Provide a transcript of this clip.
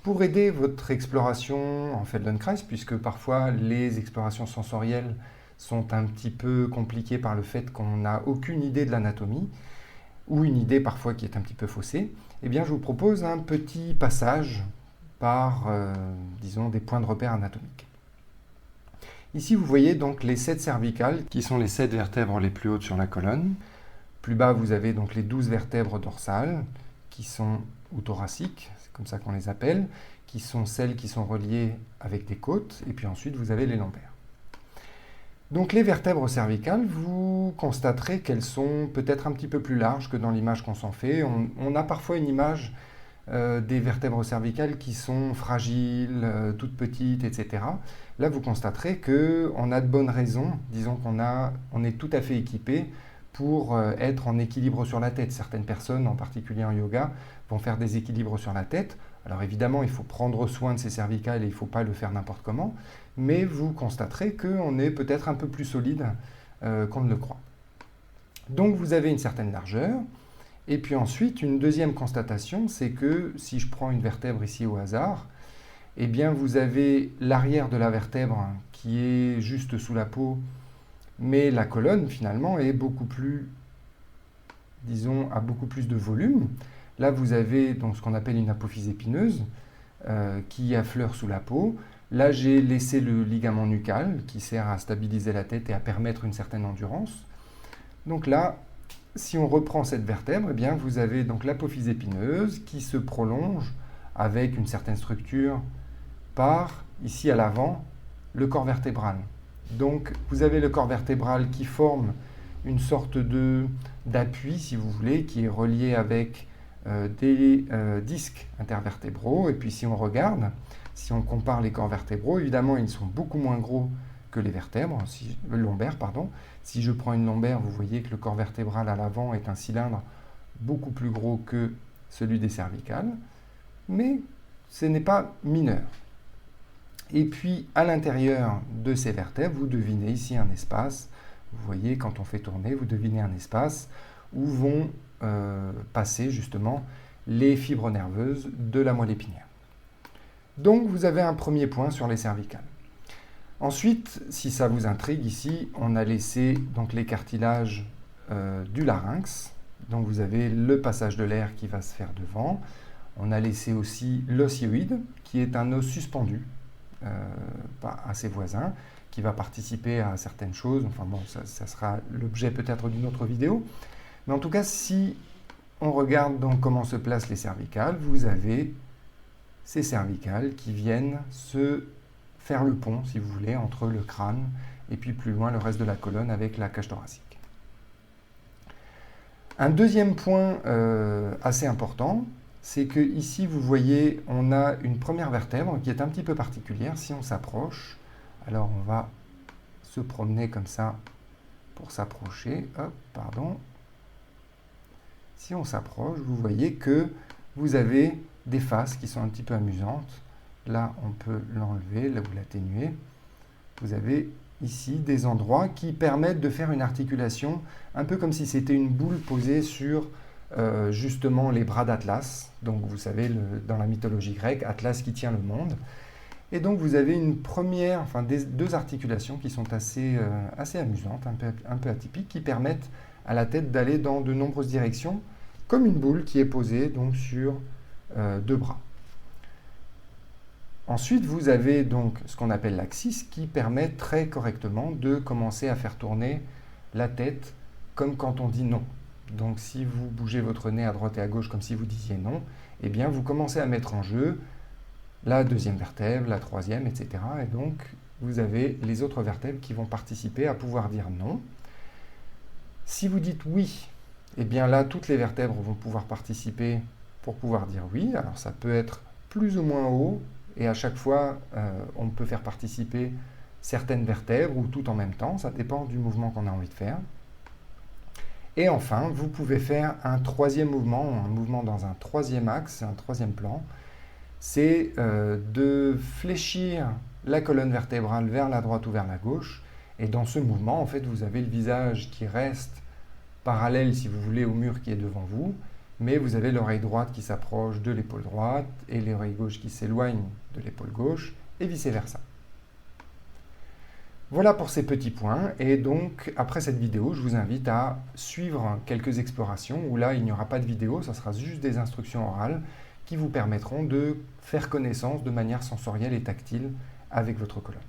Pour aider votre exploration en Feldenkrais, puisque parfois les explorations sensorielles sont un petit peu compliquées par le fait qu'on n'a aucune idée de l'anatomie, ou une idée parfois qui est un petit peu faussée, eh bien je vous propose un petit passage par, disons, des points de repère anatomiques. Ici, vous voyez donc les 7 cervicales, qui sont les 7 vertèbres les plus hautes sur la colonne. Plus bas, vous avez donc les 12 vertèbres dorsales, qui sont, ou thoraciques, c'est comme ça qu'on les appelle, qui sont celles qui sont reliées avec des côtes, et puis ensuite, vous avez les lombaires. Donc les vertèbres cervicales, vous constaterez qu'elles sont peut-être un petit peu plus larges que dans l'image qu'on s'en fait. On a parfois une image des vertèbres cervicales qui sont fragiles, toutes petites, etc. Là, vous constaterez qu'on a de bonnes raisons, disons on est tout à fait équipé pour être en équilibre sur la tête. Certaines personnes, en particulier en yoga, vont faire des équilibres sur la tête. Alors évidemment, il faut prendre soin de ces cervicales et il ne faut pas le faire n'importe comment, mais vous constaterez qu'on est peut-être un peu plus solide qu'on ne le croit. Donc vous avez une certaine largeur. Et puis ensuite, une deuxième constatation, c'est que si je prends une vertèbre ici au hasard, eh bien vous avez l'arrière de la vertèbre qui est juste sous la peau, mais la colonne finalement est beaucoup plus, disons, a beaucoup plus de volume. Là, vous avez donc ce qu'on appelle une apophyse épineuse qui affleure sous la peau. Là, j'ai laissé le ligament nucal qui sert à stabiliser la tête et à permettre une certaine endurance. Donc là, si on reprend cette vertèbre, eh bien, vous avez donc l'apophyse épineuse qui se prolonge avec une certaine structure par, ici à l'avant, le corps vertébral. Donc vous avez le corps vertébral qui forme une sorte d'appui, si vous voulez, qui est relié avec des disques intervertébraux. Et puis si on regarde, si on compare les corps vertébraux, évidemment, ils sont beaucoup moins gros que les vertèbres, lombaires, pardon. Si je prends une lombaire, vous voyez que le corps vertébral à l'avant est un cylindre beaucoup plus gros que celui des cervicales, mais ce n'est pas mineur. Et puis, à l'intérieur de ces vertèbres, vous devinez ici un espace. Vous voyez, quand on fait tourner, vous devinez un espace où vont passer justement les fibres nerveuses de la moelle épinière. Donc, vous avez un premier point sur les cervicales. Ensuite, si ça vous intrigue, ici, on a laissé donc les cartilages du larynx. Donc, vous avez le passage de l'air qui va se faire devant. On a laissé aussi l'osioïde, qui est un os suspendu à ses voisins, qui va participer à certaines choses. Enfin bon, ça sera l'objet peut-être d'une autre vidéo. Mais en tout cas, si on regarde donc comment se placent les cervicales, vous avez ces cervicales qui viennent se faire le pont, si vous voulez, entre le crâne et puis plus loin le reste de la colonne avec la cage thoracique. Un deuxième point assez important, c'est que ici vous voyez, on a une première vertèbre qui est un petit peu particulière. Si on s'approche, alors on va se promener comme ça pour s'approcher. Hop, pardon. Si on s'approche, vous voyez que vous avez des faces qui sont un petit peu amusantes. Là, on peut l'enlever, là, vous l'atténuez. Vous avez ici des endroits qui permettent de faire une articulation, un peu comme si c'était une boule posée sur justement les bras d'Atlas. Donc, vous savez, dans la mythologie grecque, Atlas qui tient le monde. Et donc, vous avez une première, enfin, deux articulations qui sont assez amusantes, un peu atypiques, qui permettent à la tête d'aller dans de nombreuses directions, comme une boule qui est posée donc sur deux bras. Ensuite, vous avez donc ce qu'on appelle l'axis qui permet très correctement de commencer à faire tourner la tête comme quand on dit non. Donc si vous bougez votre nez à droite et à gauche comme si vous disiez non, eh bien vous commencez à mettre en jeu la deuxième vertèbre, la troisième, etc. Et donc vous avez les autres vertèbres qui vont participer à pouvoir dire non. Si vous dites oui, eh bien là toutes les vertèbres vont pouvoir participer pour pouvoir dire oui. Alors ça peut être plus ou moins haut, et à chaque fois, on peut faire participer certaines vertèbres ou tout en même temps. Ça dépend du mouvement qu'on a envie de faire. Et enfin, vous pouvez faire un troisième mouvement, un mouvement dans un troisième axe, un troisième plan. C'est de fléchir la colonne vertébrale vers la droite ou vers la gauche. Et dans ce mouvement, en fait, vous avez le visage qui reste parallèle, si vous voulez, au mur qui est devant vous. mais vous avez l'oreille droite qui s'approche de l'épaule droite et l'oreille gauche qui s'éloigne de l'épaule gauche, et vice-versa. Voilà pour ces petits points, et donc après cette vidéo, je vous invite à suivre quelques explorations où là il n'y aura pas de vidéo, ça sera juste des instructions orales qui vous permettront de faire connaissance de manière sensorielle et tactile avec votre colonne.